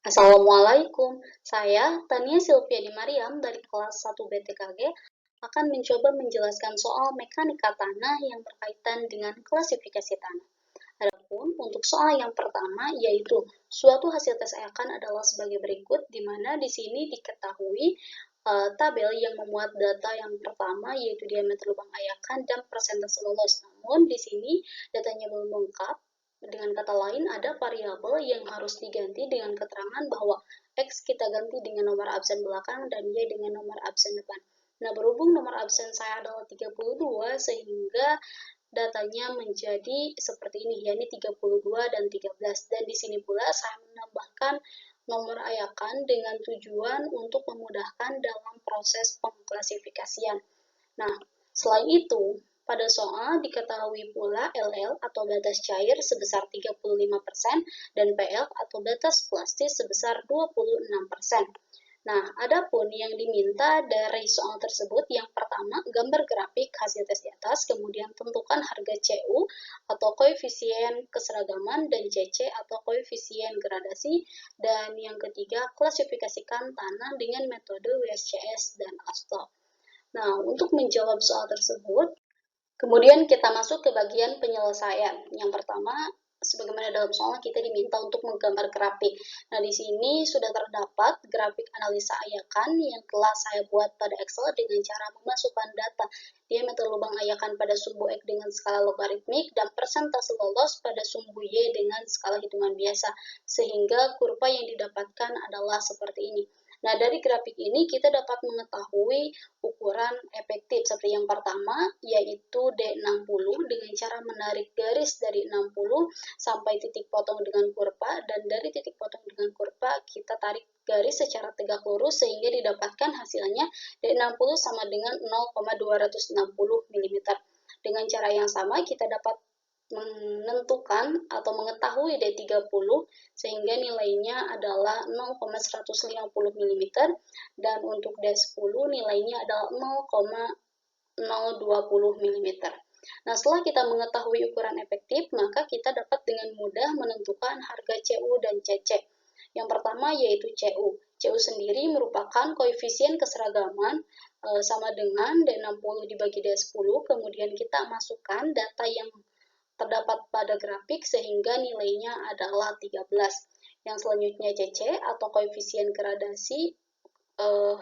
Assalamualaikum, saya Tania Silviadi Mariam dari kelas 1 BTKG akan mencoba menjelaskan soal mekanika tanah yang berkaitan dengan klasifikasi tanah. Adapun untuk soal yang pertama yaitu suatu hasil tes ayakan adalah sebagai berikut, di mana di sini diketahui tabel yang memuat data yang pertama yaitu diameter lubang ayakan dan persentase lolos. Namun di sini datanya belum lengkap. Dengan kata lain, ada variabel yang harus diganti dengan keterangan bahwa X kita ganti dengan nomor absen belakang dan Y dengan nomor absen depan. Nah, berhubung nomor absen saya adalah 32, sehingga datanya menjadi seperti ini, yakni 32 dan 13. Dan di sini pula saya menambahkan nomor ayakan dengan tujuan untuk memudahkan dalam proses pengklasifikasian. Nah, selain itu, pada soal diketahui pula LL atau batas cair sebesar 35% dan PL atau batas plastis sebesar 26%. Nah, adapun yang diminta dari soal tersebut, yang pertama, gambar grafik hasil tes di atas, kemudian tentukan harga CU atau koefisien keseragaman dan CC atau koefisien gradasi, dan yang ketiga, klasifikasikan tanah dengan metode WSCS dan ASTO. Nah, untuk menjawab soal tersebut, kemudian kita masuk ke bagian penyelesaian. Yang pertama, sebagaimana dalam soal kita diminta untuk menggambar grafik. Nah, di sini sudah terdapat grafik analisa ayakan yang telah saya buat pada Excel dengan cara memasukkan data diameter lubang ayakan pada sumbu X dengan skala logaritmik dan persentase lolos pada sumbu Y dengan skala hitungan biasa, sehingga kurva yang didapatkan adalah seperti ini. Nah, dari grafik ini kita dapat mengetahui ukuran efektif seperti yang pertama, yaitu D60 dengan cara menarik garis dari 60 sampai titik potong dengan kurva, dan dari titik potong dengan kurva kita tarik garis secara tegak lurus sehingga didapatkan hasilnya D60 sama dengan 0,260 mm. Dengan cara yang sama kita dapat menentukan atau mengetahui D30 sehingga nilainya adalah 0,150 mm dan untuk D10 nilainya adalah 0,020 mm. Nah, setelah kita mengetahui ukuran efektif, maka kita dapat dengan mudah menentukan harga CU dan CC. Yang pertama yaitu CU. CU sendiri merupakan koefisien keseragaman sama dengan D60 dibagi D10, kemudian kita masukkan data yang terdapat pada grafik sehingga nilainya adalah 13. Yang selanjutnya CC atau koefisien gradasi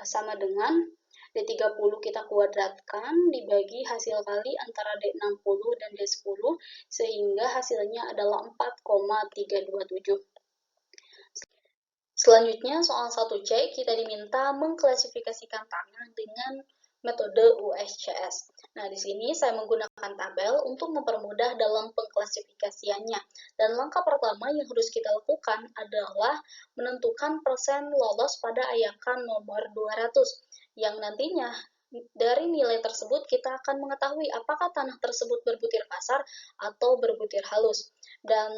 sama dengan D30 kita kuadratkan dibagi hasil kali antara D60 dan D10 sehingga hasilnya adalah 4,327. Selanjutnya soal 1C kita diminta mengklasifikasikan tanah dengan metode USCS. Nah, di sini saya menggunakan tabel untuk mempermudah dalam pengklasifikasiannya. Dan langkah pertama yang harus kita lakukan adalah menentukan persen lolos pada ayakan nomor 200, yang nantinya dari nilai tersebut kita akan mengetahui apakah tanah tersebut berbutir kasar atau berbutir halus. Dan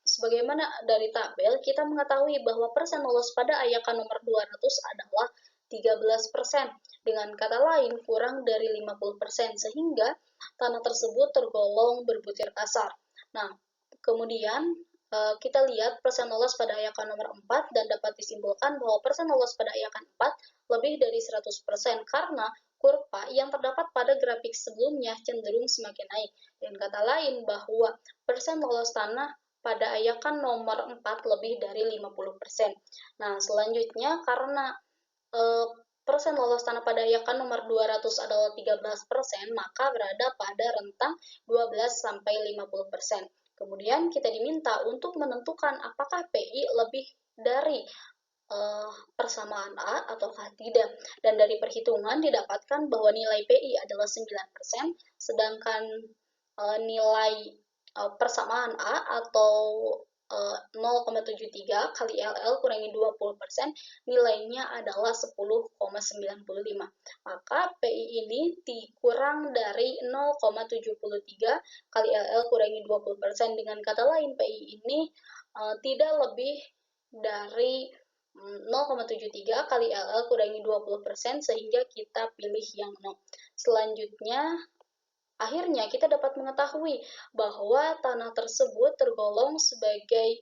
sebagaimana dari tabel, kita mengetahui bahwa persen lolos pada ayakan nomor 200 adalah 13%. Dengan kata lain, kurang dari 50%, sehingga tanah tersebut tergolong berbutir kasar. Nah, kemudian kita lihat persen lolos pada ayakan nomor 4 dan dapat disimpulkan bahwa persen lolos pada ayakan 4 lebih dari 100% karena kurva yang terdapat pada grafik sebelumnya cenderung semakin naik. Dan kata lain bahwa persen lolos tanah pada ayakan nomor 4 lebih dari 50%. Nah, selanjutnya karena persen lolos tanah pada ayakan nomor 200 adalah 13%, maka berada pada rentang 12-50%. Kemudian kita diminta untuk menentukan apakah PI lebih dari persamaan A ataukah tidak. Dan dari perhitungan didapatkan bahwa nilai PI adalah 9%, sedangkan nilai persamaan A atau 0,73 kali LL kurangi 20% nilainya adalah 10,95. Maka PI ini dikurang dari 0,73 kali LL kurangi 20%. Dengan kata lain, PI ini tidak lebih dari 0,73 kali LL kurangi 20%, sehingga kita pilih yang 0. Selanjutnya, akhirnya kita dapat mengetahui bahwa tanah tersebut tergolong sebagai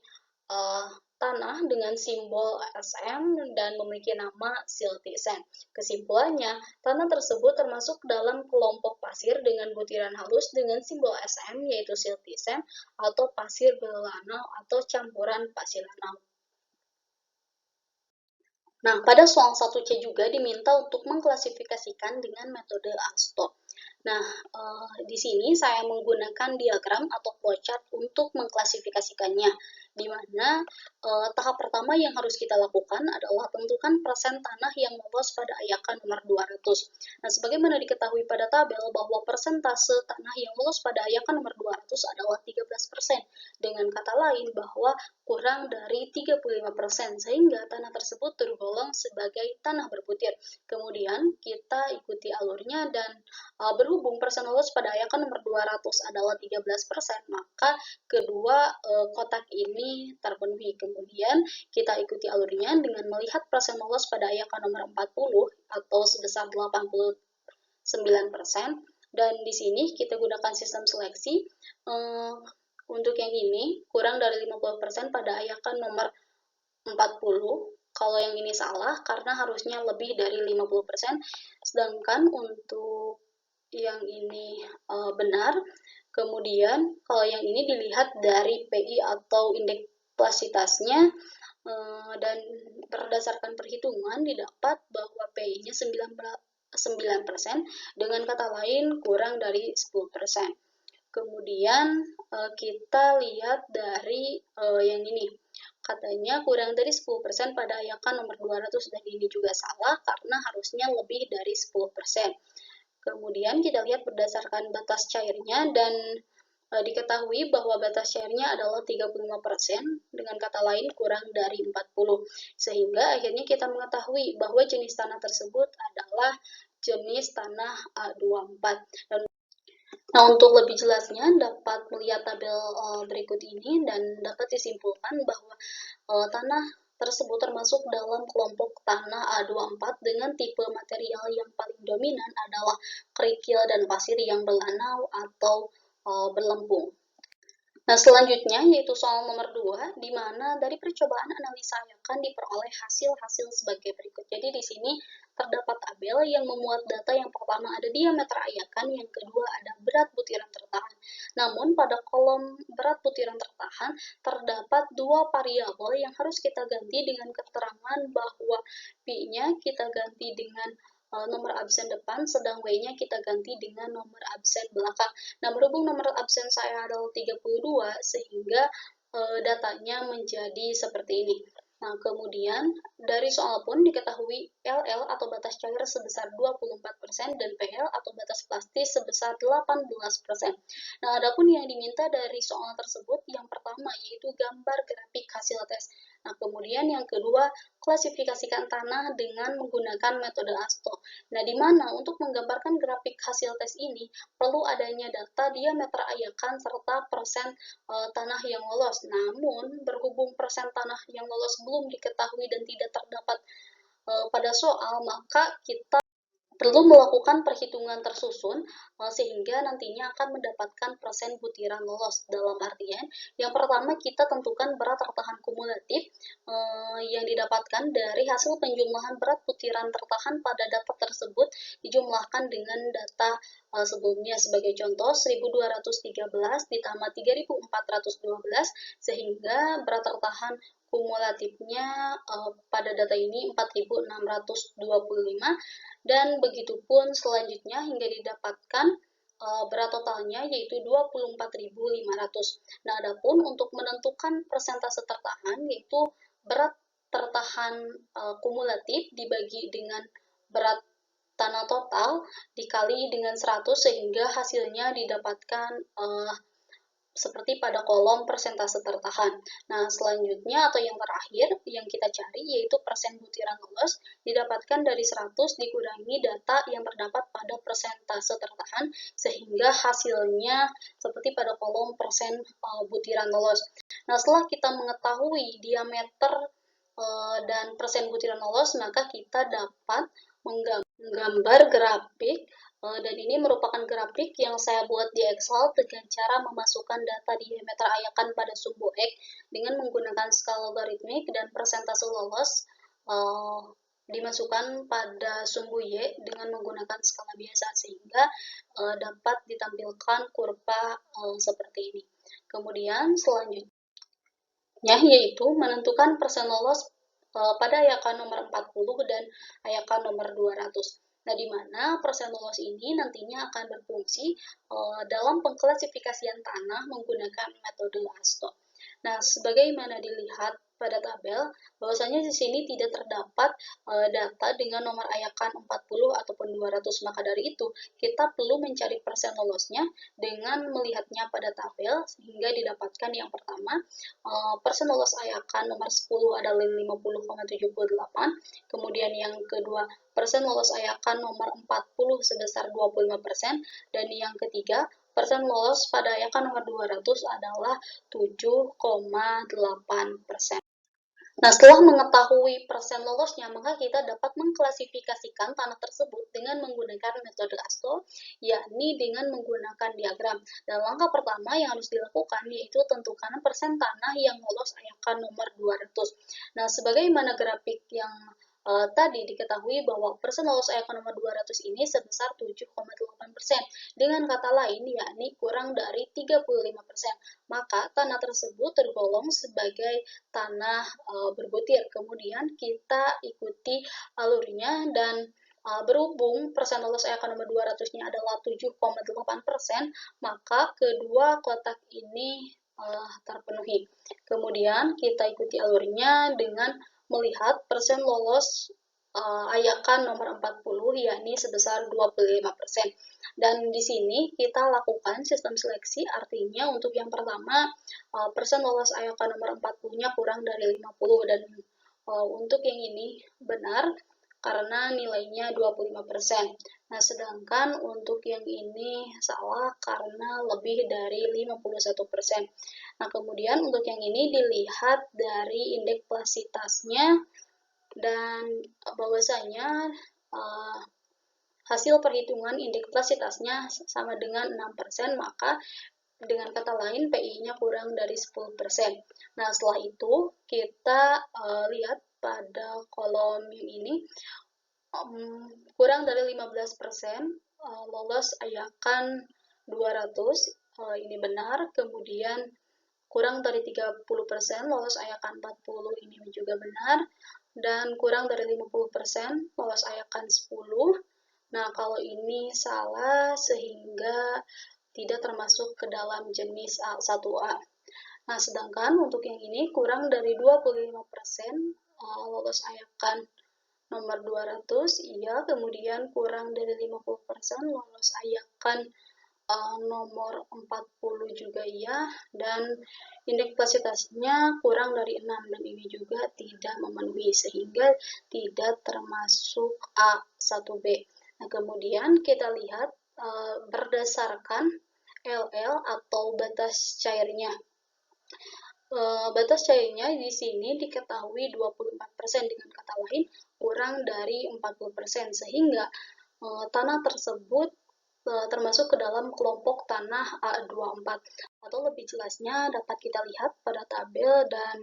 tanah dengan simbol SM dan memiliki nama silty sand. Kesimpulannya, tanah tersebut termasuk dalam kelompok pasir dengan butiran halus dengan simbol SM yaitu silty sand atau pasir berlanau atau campuran pasir lanau. Nah, pada soal 1C juga diminta untuk mengklasifikasikan dengan metode ASTO. Nah, di sini saya menggunakan diagram atau flowchart untuk mengklasifikasikannya, di mana tahap pertama yang harus kita lakukan adalah tentukan persen tanah yang lolos pada ayakan nomor 200. Nah, sebagaimana diketahui pada tabel bahwa persentase tanah yang lolos pada ayakan nomor 200 adalah 13%. Dengan kata lain bahwa kurang dari 35%, sehingga tanah tersebut tergolong sebagai tanah berbutir. Kemudian kita ikuti alurnya dan berhubung persen lolos pada ayakan nomor 200 adalah 13%, maka kedua kotak ini terpenuhi. Kemudian kita ikuti alurnya dengan melihat persen lolos pada ayakan nomor 40 atau sebesar 89%, dan di sini kita gunakan sistem seleksi. Untuk yang ini kurang dari 50% pada ayakan nomor 40. Kalau yang ini salah karena harusnya lebih dari 50%, sedangkan untuk yang ini benar. Kemudian kalau yang ini dilihat dari PI atau indeks plasitasnya, dan berdasarkan perhitungan didapat bahwa PI-nya 9%, dengan kata lain kurang dari 10%. Kemudian kita lihat dari yang ini, katanya kurang dari 10% pada ayakan nomor 200, dan ini juga salah karena harusnya lebih dari 10%. Kemudian kita lihat berdasarkan batas cairnya, dan diketahui bahwa batas cairnya adalah 35%, dengan kata lain kurang dari 40. Sehingga akhirnya kita mengetahui bahwa jenis tanah tersebut adalah jenis tanah A24. Nah, untuk lebih jelasnya dapat melihat tabel berikut ini dan dapat disimpulkan bahwa tanah tersebut termasuk dalam kelompok tanah A24 dengan tipe material yang paling dominan adalah kerikil dan pasir yang berlanau atau berlempung. Nah, selanjutnya yaitu soal nomor 2, di mana dari percobaan analisa ayakan diperoleh hasil-hasil sebagai berikut. Jadi di sini terdapat tabel yang memuat data. Yang pertama ada diameter ayakan, yang kedua ada berat butiran tertahan. Namun pada kolom berat butiran tertahan terdapat dua variabel yang harus kita ganti dengan keterangan bahwa P-nya kita ganti dengan nomor absen depan, sedang W-nya kita ganti dengan nomor absen belakang. Nah, berhubung nomor absen saya adalah 32, sehingga datanya menjadi seperti ini. Nah, kemudian dari soal pun diketahui LL atau batas cair sebesar 24% dan PL atau batas plastis sebesar 18%. Nah, adapun yang diminta dari soal tersebut, yang pertama yaitu gambar grafik hasil tes. Nah, kemudian yang kedua, klasifikasikan tanah dengan menggunakan metode ASTO. Nah, di mana untuk menggambarkan grafik hasil tes ini perlu adanya data diameter ayakan serta persen tanah yang lolos. Namun, berhubung persen tanah yang lolos belum diketahui dan tidak terdapat pada soal, maka kita perlu melakukan perhitungan tersusun sehingga nantinya akan mendapatkan persen butiran lolos. Dalam artian, yang pertama kita tentukan berat tertahan kumulatif yang didapatkan dari hasil penjumlahan berat butiran tertahan pada data tersebut dijumlahkan dengan data sebelumnya. Sebagai contoh, 1213 ditambah 3412, sehingga berat tertahan kumulatifnya pada data ini 4625, dan begitupun selanjutnya hingga didapatkan berat totalnya yaitu 24.500. Nah, adapun untuk menentukan persentase tertahan yaitu berat tertahan kumulatif dibagi dengan berat tanah total dikali dengan 100 sehingga hasilnya didapatkan seperti pada kolom persentase tertahan. Nah, selanjutnya atau yang terakhir yang kita cari yaitu persen butiran lolos didapatkan dari 100 dikurangi data yang terdapat pada persentase tertahan sehingga hasilnya seperti pada kolom persen butiran lolos. Nah, setelah kita mengetahui diameter dan persen butiran lolos, maka kita dapat menggambar grafik Dan ini merupakan grafik yang saya buat di Excel dengan cara memasukkan data diameter ayakan pada sumbu X dengan menggunakan skala logaritmik dan persentase lolos dimasukkan pada sumbu Y dengan menggunakan skala biasa sehingga dapat ditampilkan kurva seperti ini. Kemudian selanjutnya yaitu menentukan persen lolos pada ayakan nomor 40 dan ayakan nomor 200. Nah, di mana persen lolos ini nantinya akan berfungsi dalam pengklasifikasian tanah menggunakan metode ASTO. Nah, sebagaimana dilihat pada tabel, bahwasanya di sini tidak terdapat data dengan nomor ayakan 40 ataupun 200, maka dari itu kita perlu mencari persen lolosnya dengan melihatnya pada tabel sehingga didapatkan yang pertama persen lolos ayakan nomor 10 adalah 50,78, kemudian yang kedua persen lolos ayakan nomor 40 sebesar 25%, dan yang ketiga persen lolos pada ayakan nomor 200 adalah 7,8%. Nah, setelah mengetahui persen lolosnya, maka kita dapat mengklasifikasikan tanah tersebut dengan menggunakan metode ASTO, yakni dengan menggunakan diagram. Dan langkah pertama yang harus dilakukan yaitu tentukan persen tanah yang lolos ayakan nomor 200. Nah, sebagaimana grafik yang tadi diketahui bahwa persen lolos ayakan nomor 200 ini sebesar 7,8%. Dengan kata lain, yakni kurang dari 35%. Maka tanah tersebut tergolong sebagai tanah berbutir. Kemudian kita ikuti alurnya dan berhubung persen lolos ayakan nomor 200-nya adalah 7,8%, maka kedua kotak ini terpenuhi. Kemudian kita ikuti alurnya dengan melihat persen lolos ayakan nomor 40 yakni sebesar 25%. Dan di sini kita lakukan sistem seleksi, artinya untuk yang pertama persen lolos ayakan nomor 40-nya kurang dari 50, dan untuk yang ini benar karena nilainya 25%. Nah, sedangkan untuk yang ini salah karena lebih dari 51%. Nah, kemudian untuk yang ini dilihat dari indeks plasitasnya dan bahwasanya hasil perhitungan indeks plasitasnya sama dengan 6%, maka dengan kata lain PI-nya kurang dari 10%. Nah, setelah itu kita lihat pada kolom yang ini kurang dari 15% lolos ayakan 200, ini benar. Kemudian kurang dari 30% lolos ayakan 40, ini juga benar, dan kurang dari 50% lolos ayakan 10. Nah, kalau ini salah sehingga tidak termasuk ke dalam jenis A1A. Nah, sedangkan untuk yang ini kurang dari 25% lolos ayakan nomor 200, iya, kemudian kurang dari 50% lolos ayakan nomor 40 juga iya, dan indeks plasitasnya kurang dari 6, dan ini juga tidak memenuhi sehingga tidak termasuk A1B. Nah, kemudian kita lihat berdasarkan LL atau batas cairnya. Batas cairnya di sini diketahui 24%, dengan kata lain kurang dari 40%, sehingga tanah tersebut termasuk ke dalam kelompok tanah A24, atau lebih jelasnya dapat kita lihat pada tabel, dan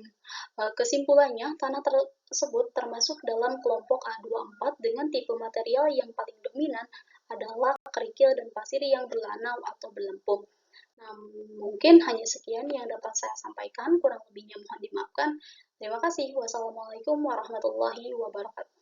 kesimpulannya tanah tersebut termasuk dalam kelompok A24 dengan tipe material yang paling dominan adalah kerikil dan pasir yang berlanau atau berlempung. Nah, mungkin hanya sekian yang dapat saya sampaikan, kurang lebihnya mohon dimaafkan. Terima kasih. Wassalamualaikum warahmatullahi wabarakatuh.